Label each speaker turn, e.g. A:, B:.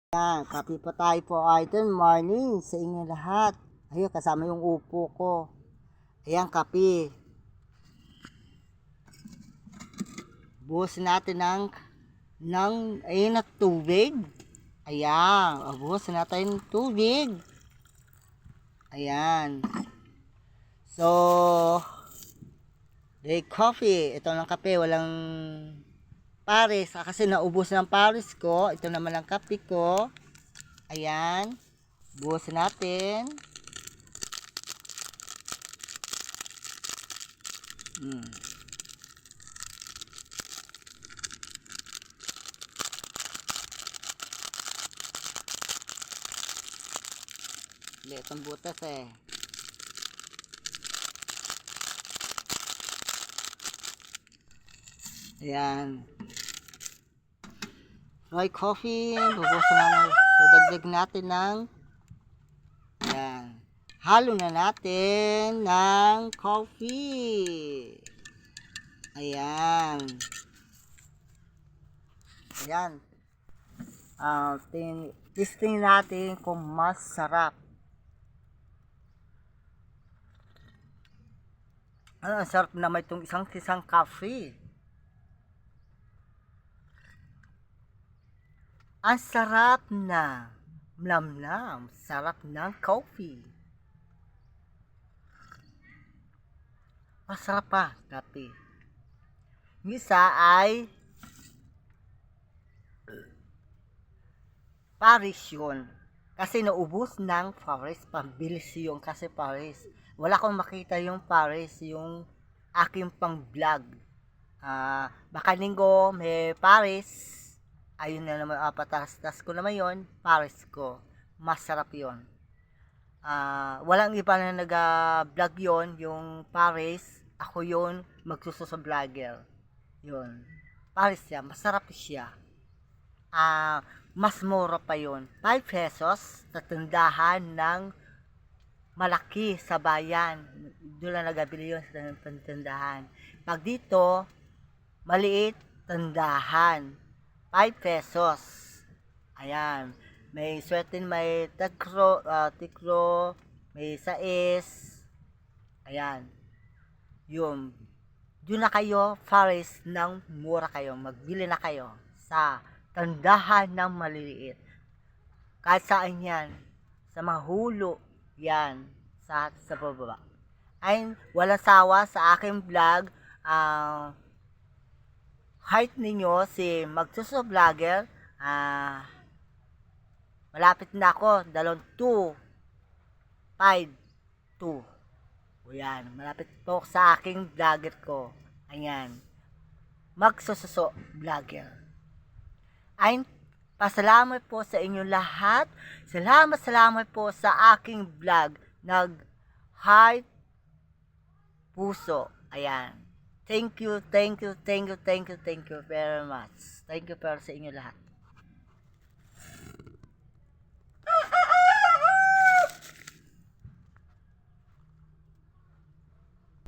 A: Yan, kape po tayo po idol. Morning sa inyo lahat. Ayun, kasama yung upo ko. Ayan, kape. Buhos natin ayun na tubig. Ayan, buhos natin ng tubig. Ayan. So, coffee. Ito ng kape, walang pares. Kasi naubos ng pares ko. Ito naman ang kape ko. Ayan. Buhos natin. Liit ang butas eh. Ayan. Roy coffee. Bubusan na. Dagdag natin ng ayan. Halo na natin ng coffee. Ayan. Ayan. Testing natin kung masarap. Ang sarap naman itong isang coffee. Ang sarap na mlamlam, sarap ng coffee. Masarap pa, kape. Yung isa ay Paris yun. Kasi naubos ng Paris, pambilis yun kasi Paris. Wala akong makita yung Paris, yung aking pang vlog. Baka linggo may Paris. Ayun na naman, patas ko naman yun, Paris ko. Masarap yun. Walang iba na nag-vlog yun, yung Paris. Ako yun, magsuso vlogger. Yun. Paris siya, masarap siya. Mas mura pa yun. 5 pesos sa tindahan ng malaki sa bayan. Doon lang nagabili yun sa tindahan. Pag dito, maliit, tindahan. 5 pesos. Ayan. May sweatin, may tikro, may sais. Ayan. Yun. Doon na kayo, Paris, ng mura kayo. Magbili na kayo sa tindahan ng maliliit. Kahit saan yan. Sa mga hulo. Yan. Sa baba. Ay, walang sawa sa aking vlog. Height ninyo si Magsuso Vlogger. Malapit na ako. 252. O yan. Malapit po sa aking vlogger ko. Ayan. Magsuso Vlogger. Ay, pasalamat po sa inyo lahat. Salamat po sa aking vlog. Heart puso. Ayan. Thank you very much. Thank you para sa inyo lahat.